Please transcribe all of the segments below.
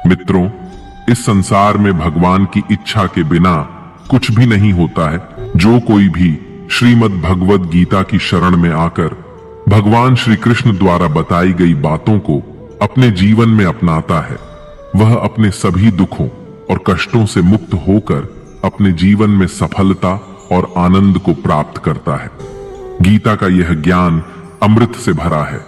मित्रों, इस संसार में भगवान की इच्छा के बिना कुछ भी नहीं होता है। जो कोई भी श्रीमद् भगवद गीता की शरण में आकर भगवान श्री कृष्ण द्वारा बताई गई बातों को अपने जीवन में अपनाता है, वह अपने सभी दुखों और कष्टों से मुक्त होकर अपने जीवन में सफलता और आनंद को प्राप्त करता है। गीता का यह ज्ञान अमृत से भरा है,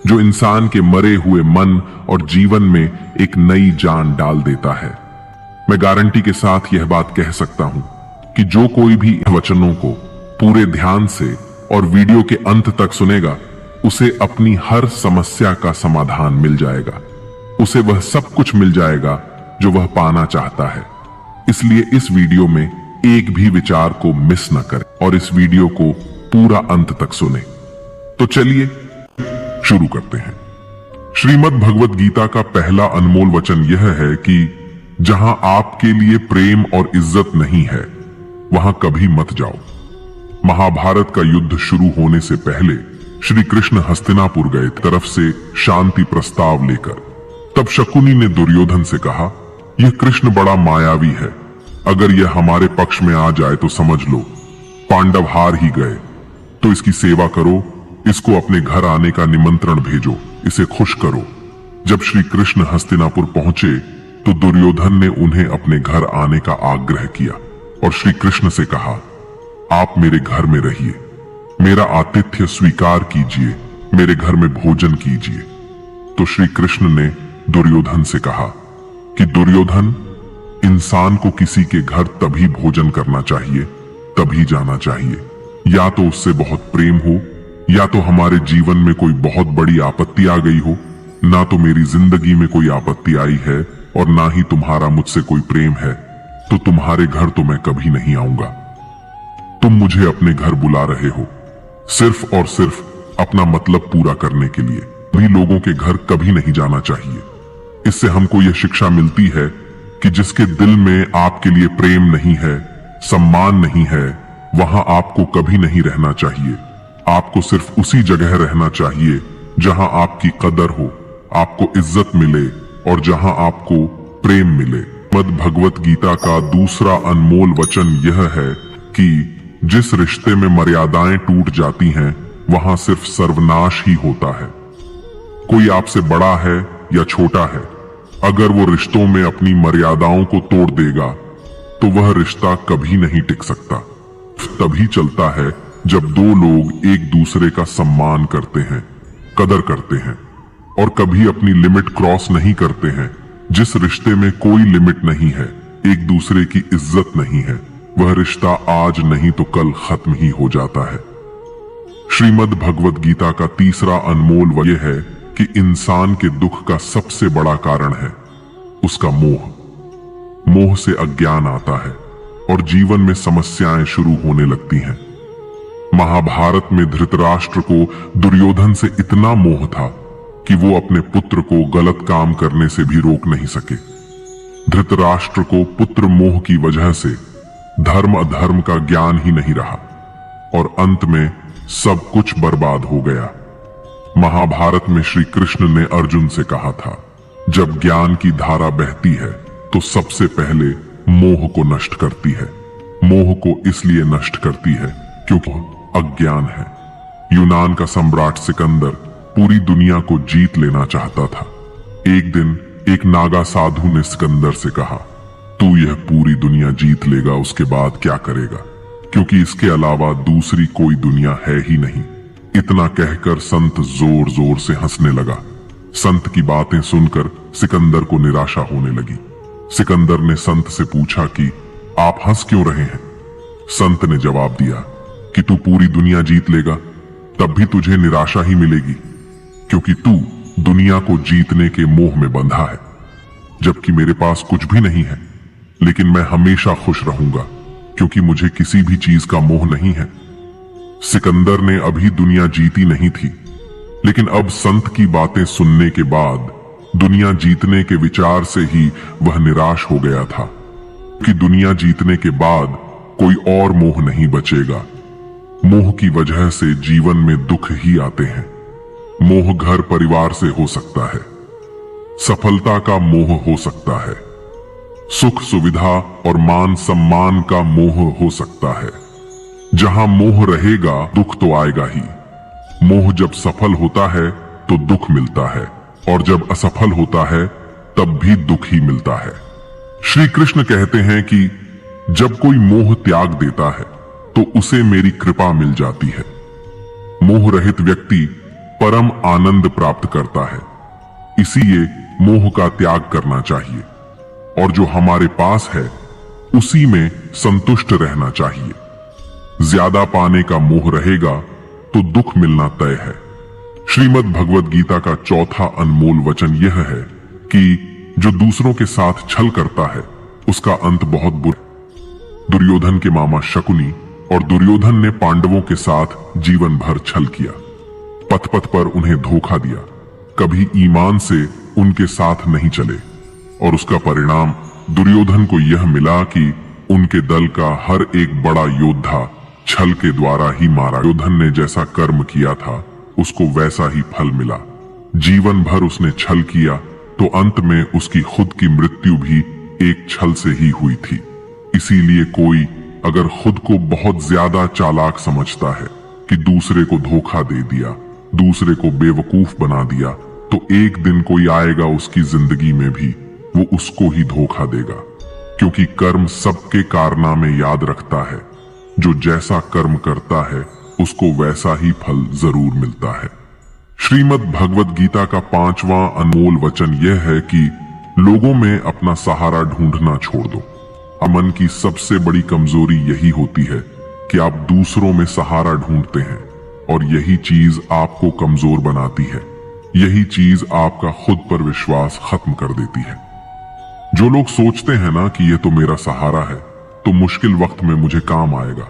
जो इंसान के मरे हुए मन और जीवन में एक नई जान डाल देता है। मैं गारंटी के साथ यह बात कह सकता हूं कि जो कोई भी इन वचनों को पूरे ध्यान से और वीडियो के अंत तक सुनेगा, उसे अपनी हर समस्या का समाधान मिल जाएगा। उसे वह सब कुछ मिल जाएगा जो वह पाना चाहता है। इसलिए इस वीडियो में एक भी विचार को मिस न करें और इस वीडियो को पूरा अंत तक सुने। तो चलिए शुरू करते हैं। श्रीमद् भगवद गीता का पहला अनमोल वचन यह है कि जहां आपके लिए प्रेम और इज्जत नहीं है, वहां कभी मत जाओ। महाभारत का युद्ध शुरू होने से पहले श्री कृष्ण हस्तिनापुर गए तरफ से शांति प्रस्ताव लेकर। तब शकुनी ने दुर्योधन से कहा, यह कृष्ण बड़ा मायावी है, अगर यह हमारे पक्ष में आ जाए तो समझ लो पांडव हार ही गए। तो इसकी सेवा करो, इसको अपने घर आने का निमंत्रण भेजो, इसे खुश करो। जब श्री कृष्ण हस्तिनापुर पहुंचे तो दुर्योधन ने उन्हें अपने घर आने का आग्रह किया और श्री कृष्ण से कहा, आप मेरे घर में रहिए, मेरा आतिथ्य स्वीकार कीजिए, मेरे घर में भोजन कीजिए। तो श्री कृष्ण ने दुर्योधन से कहा कि दुर्योधन, इंसान को किसी के घर तभी भोजन करना चाहिए, तभी जाना चाहिए, या तो उससे बहुत प्रेम हो, या तो हमारे जीवन में कोई बहुत बड़ी आपत्ति आ गई हो। ना तो मेरी जिंदगी में कोई आपत्ति आई है और ना ही तुम्हारा मुझसे कोई प्रेम है, तो तुम्हारे घर तो मैं कभी नहीं आऊंगा। तुम मुझे अपने घर बुला रहे हो सिर्फ और सिर्फ अपना मतलब पूरा करने के लिए। भी लोगों के घर कभी नहीं जाना चाहिए। इससे हमको यह शिक्षा मिलती है कि जिसके दिल में आपके लिए प्रेम नहीं है, सम्मान नहीं है, वहां आपको कभी नहीं रहना चाहिए। आपको सिर्फ उसी जगह रहना चाहिए जहां आपकी कदर हो, आपको इज्जत मिले और जहां आपको प्रेम मिले। श्रीमद् भगवत गीता का दूसरा अनमोल वचन यह है कि जिस रिश्ते में मर्यादाएं टूट जाती हैं, वहां सिर्फ सर्वनाश ही होता है। कोई आपसे बड़ा है या छोटा है, अगर वो रिश्तों में अपनी मर्यादाओं को तोड़ देगा तो वह रिश्ता कभी नहीं टिक सकता। तभी चलता है जब दो लोग एक दूसरे का सम्मान करते हैं, कदर करते हैं और कभी अपनी लिमिट क्रॉस नहीं करते हैं। जिस रिश्ते में कोई लिमिट नहीं है, एक दूसरे की इज्जत नहीं है, वह रिश्ता आज नहीं तो कल खत्म ही हो जाता है। श्रीमद् भगवद गीता का तीसरा अनमोल वचन यह है कि इंसान के दुख का सबसे बड़ा कारण है उसका मोह। मोह से अज्ञान आता है और जीवन में समस्याएं शुरू होने लगती हैं। महाभारत में धृतराष्ट्र को दुर्योधन से इतना मोह था कि वो अपने पुत्र को गलत काम करने से भी रोक नहीं सके। धृतराष्ट्र को पुत्र मोह की वजह से धर्म अधर्म का ज्ञान ही नहीं रहा और अंत में सब कुछ बर्बाद हो गया। महाभारत में श्री कृष्ण ने अर्जुन से कहा था, जब ज्ञान की धारा बहती है तो सबसे पहले मोह को नष्ट करती है। मोह को इसलिए नष्ट करती है क्योंकि अज्ञान है। यूनान का सम्राट सिकंदर पूरी दुनिया को जीत लेना चाहता था। एक दिन एक नागा साधु ने सिकंदर से कहा, तू यह पूरी दुनिया जीत लेगा, उसके बाद क्या करेगा, क्योंकि इसके अलावा दूसरी कोई दुनिया है ही नहीं। इतना कहकर संत जोर जोर से हंसने लगा। संत की बातें सुनकर सिकंदर को निराशा होने लगी। सिकंदर ने संत से पूछा कि आप हंस क्यों रहे हैं? संत ने जवाब दिया कि तू पूरी दुनिया जीत लेगा, तब भी तुझे निराशा ही मिलेगी, क्योंकि तू दुनिया को जीतने के मोह में बंधा है, जबकि मेरे पास कुछ भी नहीं है, लेकिन मैं हमेशा खुश रहूंगा क्योंकि मुझे किसी भी चीज का मोह नहीं है। सिकंदर ने अभी दुनिया जीती नहीं थी, लेकिन अब संत की बातें सुनने के बाद दुनिया जीतने के विचार से ही वह निराश हो गया था कि दुनिया जीतने के बाद कोई और मोह नहीं बचेगा। मोह की वजह से जीवन में दुख ही आते हैं। मोह घर परिवार से हो सकता है, सफलता का मोह हो सकता है, सुख सुविधा और मान सम्मान का मोह हो सकता है। जहां मोह रहेगा दुख तो आएगा ही। मोह जब सफल होता है तो दुख मिलता है, और जब असफल होता है तब भी दुख ही मिलता है। श्री कृष्ण कहते हैं कि जब कोई मोह त्याग देता है तो उसे मेरी कृपा मिल जाती है। मोह रहित व्यक्ति परम आनंद प्राप्त करता है। इसीलिए मोह का त्याग करना चाहिए, और जो हमारे पास है उसी में संतुष्ट रहना चाहिए। ज्यादा पाने का मोह रहेगा तो दुख मिलना तय है। श्रीमद् भगवद गीता का चौथा अनमोल वचन यह है कि जो दूसरों के साथ छल करता है उसका अंत बहुत बुरा। दुर्योधन के मामा शकुनी और दुर्योधन ने पांडवों के साथ जीवन भर छल किया, पथ पथ पर उन्हें धोखा दिया, कभी ईमान से उनके साथ नहीं चले, और उसका परिणाम दुर्योधन को यह मिला कि उनके दल का हर एक बड़ा योद्धा छल के द्वारा ही मारा। दुर्योधन ने जैसा कर्म किया था उसको वैसा ही फल मिला। जीवन भर उसने छल किया तो अंत में उसकी खुद की मृत्यु भी एक छल से ही हुई थी। इसीलिए कोई अगर खुद को बहुत ज्यादा चालाक समझता है कि दूसरे को धोखा दे दिया, दूसरे को बेवकूफ बना दिया, तो एक दिन कोई आएगा उसकी जिंदगी में भी वो उसको ही धोखा देगा, क्योंकि कर्म सबके कारनामे याद रखता है। जो जैसा कर्म करता है उसको वैसा ही फल जरूर मिलता है। श्रीमद् भगवद गीता का 5वां अनमोल वचन यह है कि लोगों में अपना सहारा ढूंढना छोड़ दो। अमन की सबसे बड़ी कमजोरी यही होती है कि आप दूसरों में सहारा ढूंढते हैं, और यही चीज आपको कमजोर बनाती है। यही चीज आपका खुद पर विश्वास खत्म कर देती है। जो लोग सोचते हैं ना कि ये तो मेरा सहारा है तो मुश्किल वक्त में मुझे काम आएगा,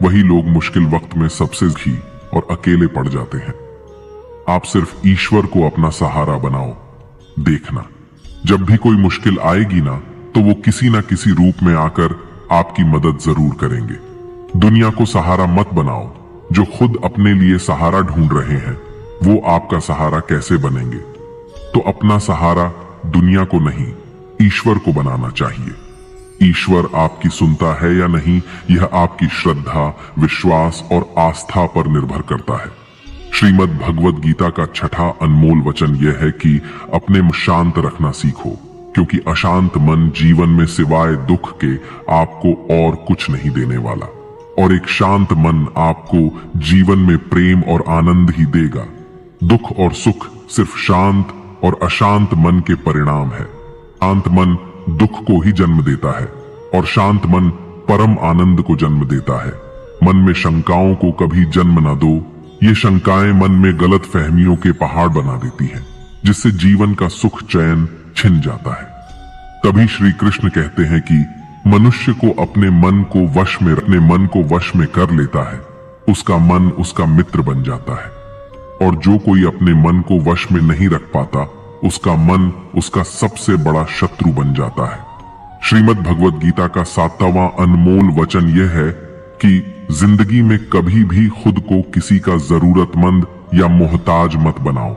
वही लोग मुश्किल वक्त में सबसे ही और अकेले पड़ जाते हैं। आप सिर्फ ईश्वर को अपना सहारा बनाओ। देखना, जब भी कोई मुश्किल आएगी ना तो वो किसी ना किसी रूप में आकर आपकी मदद जरूर करेंगे। दुनिया को सहारा मत बनाओ। जो खुद अपने लिए सहारा ढूंढ रहे हैं वो आपका सहारा कैसे बनेंगे? तो अपना सहारा दुनिया को नहीं, ईश्वर को बनाना चाहिए। ईश्वर आपकी सुनता है या नहीं, यह आपकी श्रद्धा, विश्वास और आस्था पर निर्भर करता है। श्रीमद् भगवद गीता का 6ठा अनमोल वचन यह है कि अपने मन शांत रखना सीखो, क्योंकि अशांत मन जीवन में सिवाय दुख के आपको और कुछ नहीं देने वाला, और एक शांत मन आपको जीवन में प्रेम और आनंद ही देगा। दुख और सुख सिर्फ शांत और अशांत मन के परिणाम है। शांत मन दुख को ही जन्म देता है, और शांत मन परम आनंद को जन्म देता है। मन में शंकाओं को कभी जन्म न दो। ये शंकाएं मन में गलत फहमियों के पहाड़ बना देती हैं, जिससे जीवन का सुख चैन छिन जाता है। तभी श्री कृष्ण कहते हैं कि मनुष्य को अपने मन को वश में कर लेता है, उसका मन उसका मित्र बन जाता है, और जो कोई अपने मन को वश में नहीं रख पाता उसका मन उसका सबसे बड़ा शत्रु बन जाता है। श्रीमद् भगवद गीता का 7वां अनमोल वचन यह है कि जिंदगी में कभी भी खुद को किसी का जरूरतमंद या मोहताज मत बनाओ,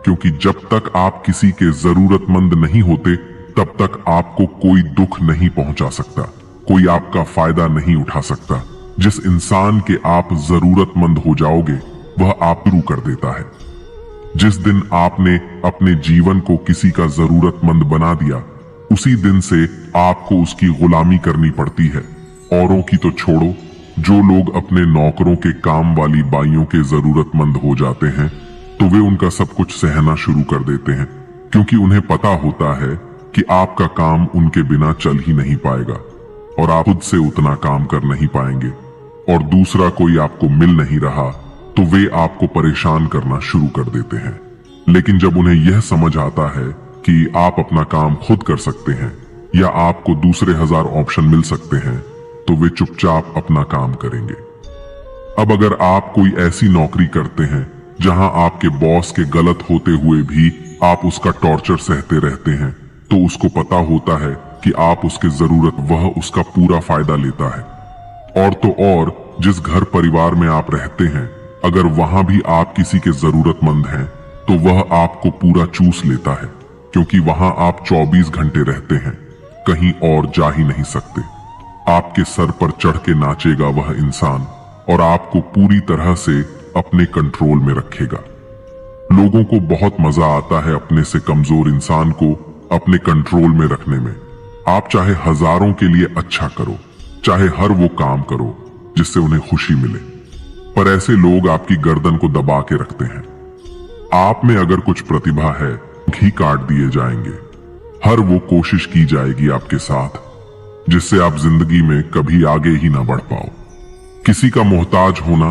क्योंकि जब तक आप किसी के जरूरतमंद नहीं होते तब तक आपको कोई दुख नहीं पहुंचा सकता, कोई आपका फायदा नहीं उठा सकता। जिस इंसान के आप जरूरतमंद हो जाओगे वह आप शुरू कर देता है। जिस दिन आपने अपने जीवन को किसी का जरूरतमंद बना दिया उसी दिन से आपको उसकी गुलामी करनी पड़ती है। औरों की तो छोड़ो, जो लोग अपने नौकरों के काम वाली बाइयों के जरूरतमंद हो जाते हैं तो वे उनका सब कुछ सहना शुरू कर देते हैं, क्योंकि उन्हें पता होता है कि आपका काम उनके बिना चल ही नहीं पाएगा, और आप खुद से उतना काम कर नहीं पाएंगे, और दूसरा कोई आपको मिल नहीं रहा तो वे आपको परेशान करना शुरू कर देते हैं। लेकिन जब उन्हें यह समझ आता है कि आप अपना काम खुद कर सकते हैं या आपको दूसरे 1000 ऑप्शन मिल सकते हैं, तो वे चुपचाप अपना काम करेंगे। अब अगर आप कोई ऐसी नौकरी करते हैं जहां आपके बॉस के गलत होते हुए भी आप उसका टॉर्चर सहते रहते हैं, तो उसको पता होता है कि आप उसके जरूरत वह उसका पूरा फायदा लेता है। और तो और जिस घर परिवार में आप रहते हैं, अगर वहां भी आप किसी के जरूरतमंद हैं तो वह आपको पूरा चूस लेता है। क्योंकि वहां आप 24 घंटे रहते हैं, कहीं और जा ही नहीं सकते। आपके सर पर चढ़ के नाचेगा वह इंसान और आपको पूरी तरह से अपने कंट्रोल में रखेगा। लोगों को बहुत मजा आता है अपने से कमजोर इंसान को अपने कंट्रोल में रखने में। आप चाहे हजारों के लिए अच्छा करो, चाहे हर वो काम करो जिससे उन्हें खुशी मिले, पर ऐसे लोग आपकी गर्दन को दबा के रखते हैं। आप में अगर कुछ प्रतिभा है, घी काट दिए जाएंगे। हर वो कोशिश की जाएगी आपके साथ जिससे आप जिंदगी में कभी आगे ही ना बढ़ पाओ। किसी का मोहताज होना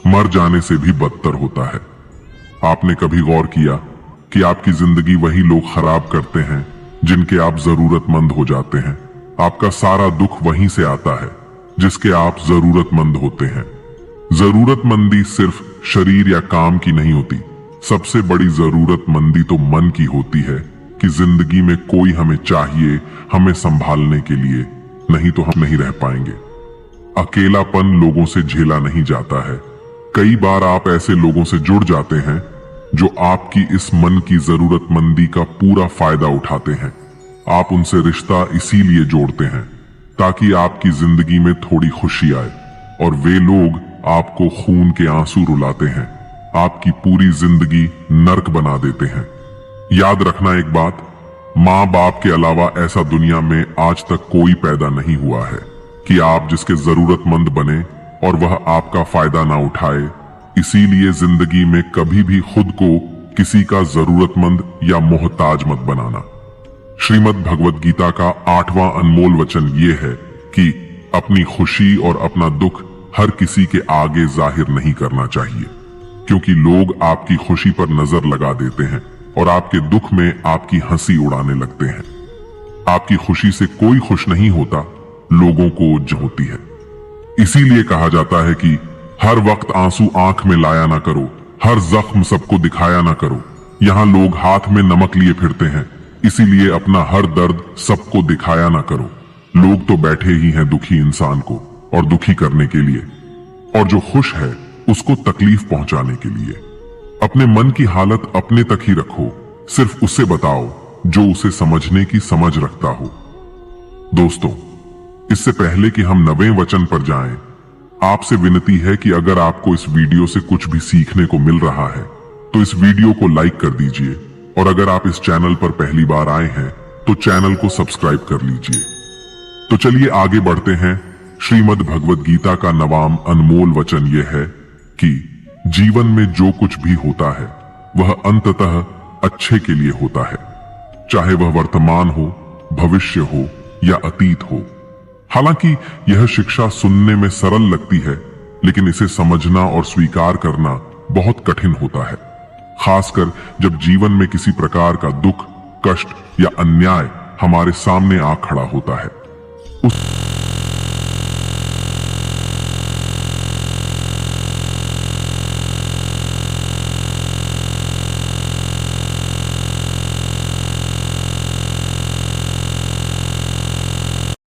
मर जाने से भी बदतर होता है। आपने कभी गौर किया कि आपकी जिंदगी वही लोग खराब करते हैं जिनके आप जरूरतमंद हो जाते हैं। आपका सारा दुख वहीं से आता है जिसके आप जरूरतमंद होते हैं। जरूरतमंदी सिर्फ शरीर या काम की नहीं होती, सबसे बड़ी जरूरतमंदी तो मन की होती है कि जिंदगी में कोई हमें चाहिए, हमें संभालने के लिए, नहीं तो हम नहीं रह पाएंगे। अकेलापन लोगों से झेला नहीं जाता है। कई बार आप ऐसे लोगों से जुड़ जाते हैं जो आपकी इस मन की जरूरतमंदी का पूरा फायदा उठाते हैं। आप उनसे रिश्ता इसीलिए जोड़ते हैं ताकि आपकी जिंदगी में थोड़ी खुशी आए, और वे लोग आपको खून के आंसू रुलाते हैं, आपकी पूरी जिंदगी नर्क बना देते हैं। याद रखना एक बात, माँ बाप के अलावा ऐसा दुनिया में आज तक कोई पैदा नहीं हुआ है कि आप जिसके जरूरतमंद बने और वह आपका फायदा ना उठाए। इसीलिए जिंदगी में कभी भी खुद को किसी का जरूरतमंद या मोहताज मत बनाना। श्रीमद् भगवद गीता का 8वां अनमोल वचन ये है कि अपनी खुशी और अपना दुख हर किसी के आगे जाहिर नहीं करना चाहिए, क्योंकि लोग आपकी खुशी पर नजर लगा देते हैं और आपके दुख में आपकी हंसी उड़ाने लगते हैं। आपकी खुशी से कोई खुश नहीं होता, लोगों को जो होती है। इसीलिए कहा जाता है कि हर वक्त आंसू आंख में लाया ना करो, हर जख्म सबको दिखाया ना करो। यहाँ लोग हाथ में नमक लिए फिरते हैं, इसीलिए अपना हर दर्द सबको दिखाया ना करो। लोग तो बैठे ही हैं दुखी इंसान को और दुखी करने के लिए, और जो खुश है उसको तकलीफ पहुंचाने के लिए। अपने मन की हालत अपने तक ही रखो, सिर्फ उसे बताओ जो उसे समझने की समझ रखता हो। दोस्तों, इससे पहले कि हम 9वें वचन पर जाएं, आपसे विनती है कि अगर आपको इस वीडियो से कुछ भी सीखने को मिल रहा है तो इस वीडियो को लाइक कर दीजिए, और अगर आप इस चैनल पर पहली बार आए हैं तो चैनल को सब्सक्राइब कर लीजिए। तो चलिए आगे बढ़ते हैं। श्रीमद् भगवद गीता का 9वां अनमोल वचन यह है कि जीवन में जो कुछ भी होता है वह अंततः अच्छे के लिए होता है, चाहे वह वर्तमान हो, भविष्य हो या अतीत हो। हालांकि यह शिक्षा सुनने में सरल लगती है, लेकिन इसे समझना और स्वीकार करना बहुत कठिन होता है, खासकर जब जीवन में किसी प्रकार का दुख, कष्ट या अन्याय हमारे सामने आ खड़ा होता है। उस